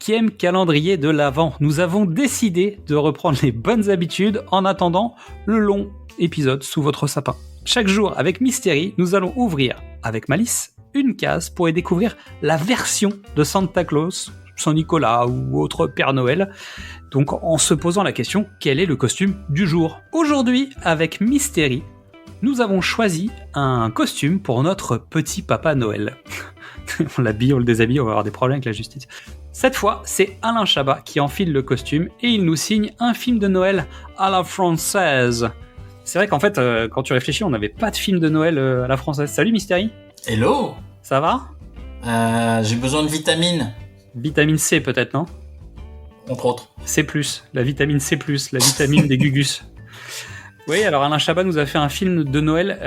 5e calendrier de l'Avent. Nous avons décidé de reprendre les bonnes habitudes en attendant le long épisode sous votre sapin. Chaque jour, avec Mystery, nous allons ouvrir, avec malice, une case pour y découvrir la version de Santa Claus, Saint-Nicolas ou autre Père Noël. Donc en se posant la question, quel est le costume du jour ? Aujourd'hui, avec Mystery, nous avons choisi un costume pour notre petit Papa Noël. On l'habille, on le déshabille, on va avoir des problèmes avec la justice. Cette fois, c'est Alain Chabat qui enfile le costume et il nous signe un film de Noël à la française. C'est vrai qu'en fait, quand tu réfléchis, on n'avait pas de film de Noël à la française. Salut Mystery. Hello. Ça va ? J'ai besoin de vitamines. Vitamine C peut-être, non ? Entre autres. C+, la vitamine C+, la vitamine des Gugus. Oui, alors Alain Chabat nous a fait un film de Noël.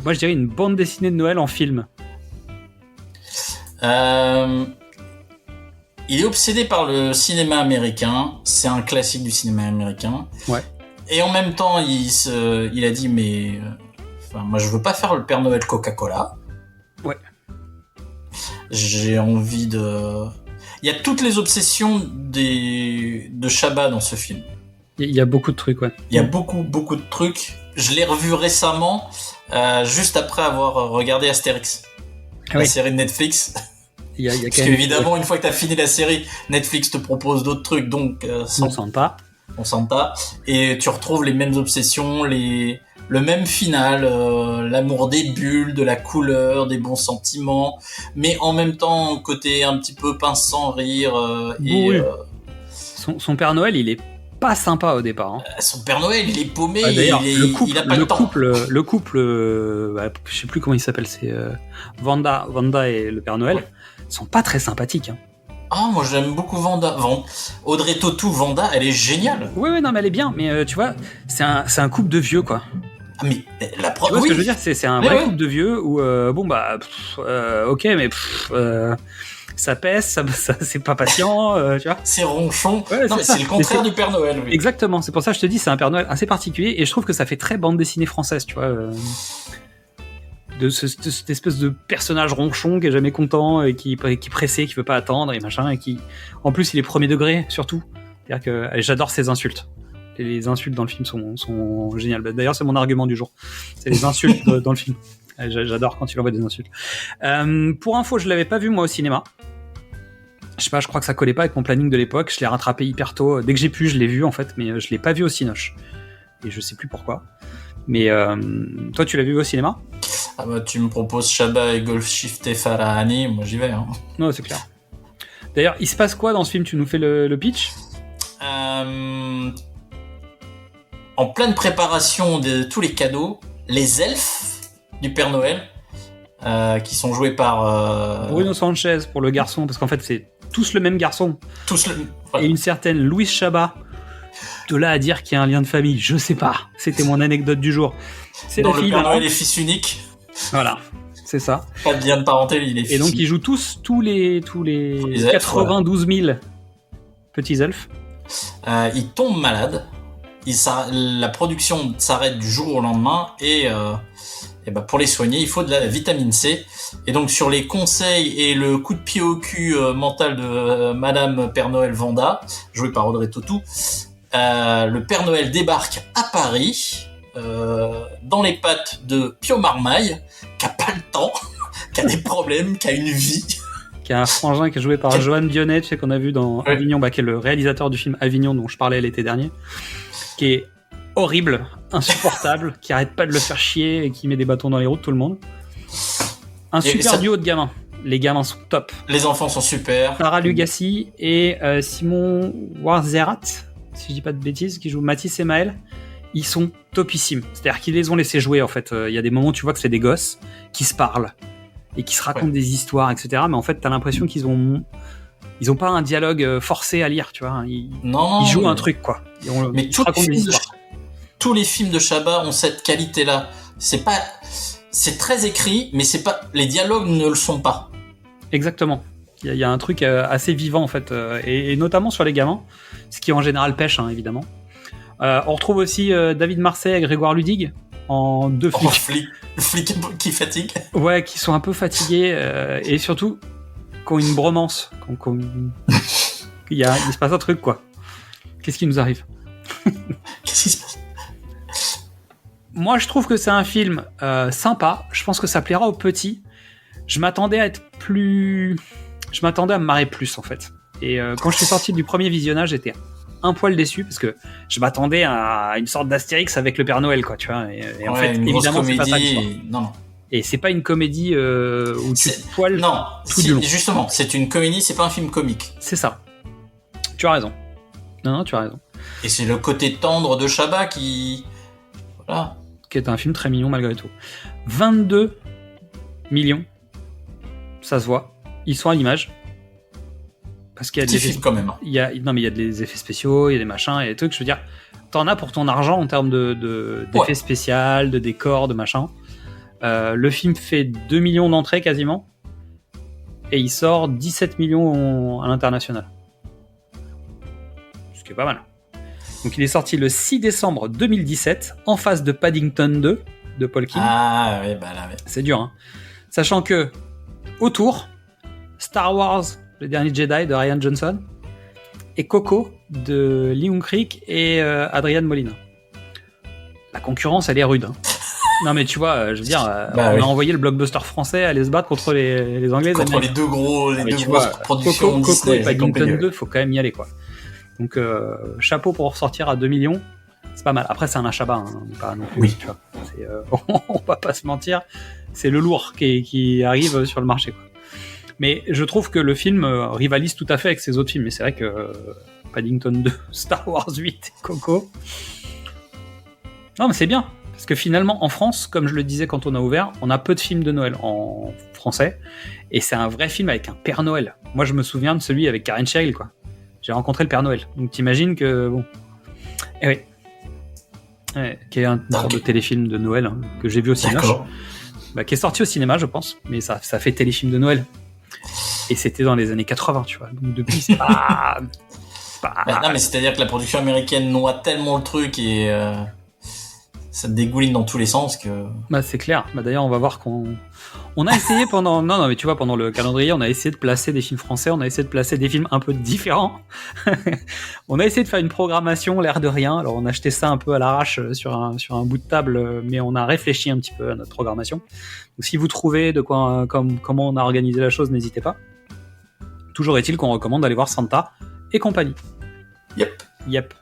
Moi, je dirais une bande dessinée de Noël en film. Il est obsédé par le cinéma américain. C'est un classique du cinéma américain. Ouais. Et en même temps, il a dit moi, je veux pas faire le Père Noël Coca-Cola. Ouais. J'ai envie de. Il y a toutes les obsessions de Chabat dans ce film. Il y a beaucoup de trucs, ouais. Il y a beaucoup de trucs. Je l'ai revu récemment, juste après avoir regardé Astérix, la série de Netflix. Il y a parce qu'évidemment, une fois que tu as fini la série, Netflix te propose d'autres trucs, donc on Santa. Et tu retrouves les mêmes obsessions, le même final, l'amour des bulles, de la couleur, des bons sentiments, mais en même temps, côté un petit peu pince sans rire. Son Père Noël, il est pas sympa au départ. Hein. Son Père Noël, il est paumé, d'ailleurs, il a pas le temps. Le couple, je sais plus comment il s'appelle, c'est Vanda et le Père Noël, sont pas très sympathiques. Hein. Ah, moi j'aime beaucoup Vanda. Audrey Tautou, Vanda, elle est géniale. Oui, non, mais elle est bien, mais tu vois, c'est un couple de vieux, quoi. Ah, mais la tu vois ce que je veux dire, c'est un vrai couple de vieux où, ok, mais ça pèse, ça c'est pas patient, tu vois. C'est ronchon. Ouais, non, mais c'est le contraire du Père Noël. Oui. Exactement, c'est pour ça que je te dis, c'est un Père Noël assez particulier, et je trouve que ça fait très bande dessinée française, tu vois. De cette espèce de personnage ronchon qui est jamais content, et qui est pressé, qui veut pas attendre, et machin, et qui, en plus, il est premier degré, surtout. C'est-à-dire que j'adore ses insultes. Et les insultes dans le film sont géniales. D'ailleurs, c'est mon argument du jour. C'est les insultes dans le film. J'adore quand il envoie des insultes. Pour info, je l'avais pas vu moi au cinéma. Je sais pas, je crois que ça collait pas avec mon planning de l'époque. Je l'ai rattrapé hyper tôt. Dès que j'ai pu, je l'ai vu en fait, mais je l'ai pas vu au Cinoche. Et je sais plus pourquoi. Mais toi, tu l'as vu au cinéma ? Ah bah, tu me proposes Chabat et Golshifteh Farahani, moi j'y vais. Hein. Non, c'est clair. D'ailleurs, il se passe quoi dans ce film ? Tu nous fais le pitch ? En pleine préparation de tous les cadeaux, les elfes du Père Noël, qui sont joués par... Bruno Sanchez pour le garçon, parce qu'en fait c'est tous le même garçon. Et une certaine Louise Chabat. De là à dire qu'il y a un lien de famille, je sais pas. C'était mon anecdote du jour. C'est dans la fille, le Père Noël est fils unique. Voilà, c'est ça. Pas de lien de parenté, il est fils. Et donc ils jouent tous les elfes, 92 000 petits elfes. Ils tombent malades. La production s'arrête du jour au lendemain et pour les soigner, il faut de la vitamine C. Et donc sur les conseils et le coup de pied au cul mental de Madame Père Noël Vanda, jouée par Audrey Tautou, le Père Noël débarque à Paris dans les pattes de Pio Marmaille, qui a pas le temps, qui a des problèmes, qui a une vie. Qui a un frangin qui est joué par Johan Dionnet, tu sais, qu'on a vu dans Avignon, qui est le réalisateur du film Avignon dont je parlais l'été dernier, qui est horrible, insupportable, qui arrête pas de le faire chier et qui met des bâtons dans les roues de tout le monde. Un super duo de gamins. Les gamins sont top. Les enfants sont super. Sarah Lugassi et Simon Warzerat, si je dis pas de bêtises, qui jouent Mathis et Maël. Ils sont topissimes. C'est-à-dire qu'ils les ont laissés jouer, en fait. Il y a des moments où tu vois que c'est des gosses qui se parlent et qui se racontent des histoires, etc. Mais en fait, t'as l'impression qu'ils ont pas un dialogue forcé à lire, tu vois. Ils jouent un truc, quoi. Mais tous les films de Chabat ont cette qualité-là. C'est très écrit, mais c'est pas, les dialogues ne le sont pas. Exactement. Il y a un truc assez vivant, en fait, et notamment sur les gamins, ce qui en général pêche, hein, évidemment. On retrouve aussi David Marseille et Grégoire Ludig en deux flics. Flics qui fatiguent. Ouais, qui sont un peu fatigués et surtout qui ont une bromance, qui Il se passe un truc, quoi. Qu'est-ce qui nous arrive? Qu'est-ce qui se passe? Moi, je trouve que c'est un film sympa. Je pense que ça plaira aux petits. Je m'attendais à me marrer plus, en fait. Et quand je suis sorti du premier visionnage, j'étais un poil déçu parce que je m'attendais à une sorte d'Astérix avec le Père Noël, quoi, tu vois. Et en fait, évidemment, c'est pas ça l'histoire. Non. Et c'est pas une comédie où tu te poiles non, tout du long. Justement, c'est une comédie, c'est pas un film comique. C'est ça. Tu as raison. Non, tu as raison. Et c'est le côté tendre de Chabat qui... Voilà. Qui est un film très mignon malgré tout. 22 millions. Ça se voit. Ils sont à l'image. Parce qu'il y a des films quand même. Il y a des effets spéciaux, il y a des machins, il y a des trucs. Je veux dire, t'en as pour ton argent en termes d'effets spéciaux, de décors, de machin. Le film fait 2 millions d'entrées quasiment. Et il sort 17 millions à l'international. Ce qui est pas mal. Donc il est sorti le 6 décembre 2017, en face de Paddington 2 de Paul King. Ah ouais, bah là, ouais. C'est dur, hein. Sachant que, autour, Star Wars, le dernier Jedi de Rian Johnson, et Coco de LeeUng-Creek et Adrian Molina. La concurrence, elle est rude, hein. Non mais tu vois, je veux dire, on a envoyé le blockbuster français aller se battre contre les Anglais. Contre les deux grosses productions Coco et Paddington 2, faut quand même y aller, quoi. Donc chapeau pour ressortir à 2 millions, c'est pas mal. Après c'est un achat bas, hein, pas non plus, tu vois. On va pas se mentir, c'est le lourd qui arrive sur le marché, quoi. Mais je trouve que le film rivalise tout à fait avec ses autres films. Mais c'est vrai que Paddington 2, Star Wars 8 et Coco... Non mais c'est bien. Parce que finalement, en France, comme je le disais quand on a ouvert, on a peu de films de Noël en français. Et c'est un vrai film avec un Père Noël. Moi, je me souviens de celui avec Karen Cheryl, quoi. J'ai rencontré le Père Noël. Donc t'imagines que... Bon. Eh oui. Ouais, qui est un sorte de téléfilm de Noël, hein, que j'ai vu au cinéma. Qui est sorti au cinéma, je pense. Mais ça fait téléfilm de Noël. Et c'était dans les années 80, tu vois. Donc depuis, c'est pas... non, mais c'est-à-dire que la production américaine noie tellement le truc et... ça dégouline dans tous les sens que... c'est clair. D'ailleurs, on va voir on a essayé pendant... Non, mais tu vois, pendant le calendrier, on a essayé de placer des films français, on a essayé de placer des films un peu différents. On a essayé de faire une programmation, l'air de rien. Alors, on a acheté ça un peu à l'arrache sur un bout de table, mais on a réfléchi un petit peu à notre programmation. Donc, si vous trouvez comment on a organisé la chose, n'hésitez pas. Toujours est-il qu'on recommande d'aller voir Santa et compagnie. Yep.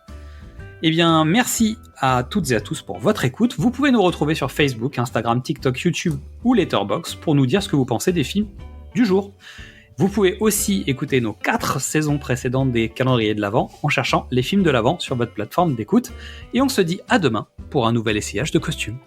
Eh bien, merci à toutes et à tous pour votre écoute. Vous pouvez nous retrouver sur Facebook, Instagram, TikTok, YouTube ou Letterboxd pour nous dire ce que vous pensez des films du jour. Vous pouvez aussi écouter nos 4 saisons précédentes des calendriers de l'Avent en cherchant les films de l'Avent sur votre plateforme d'écoute. Et on se dit à demain pour un nouvel essayage de costumes.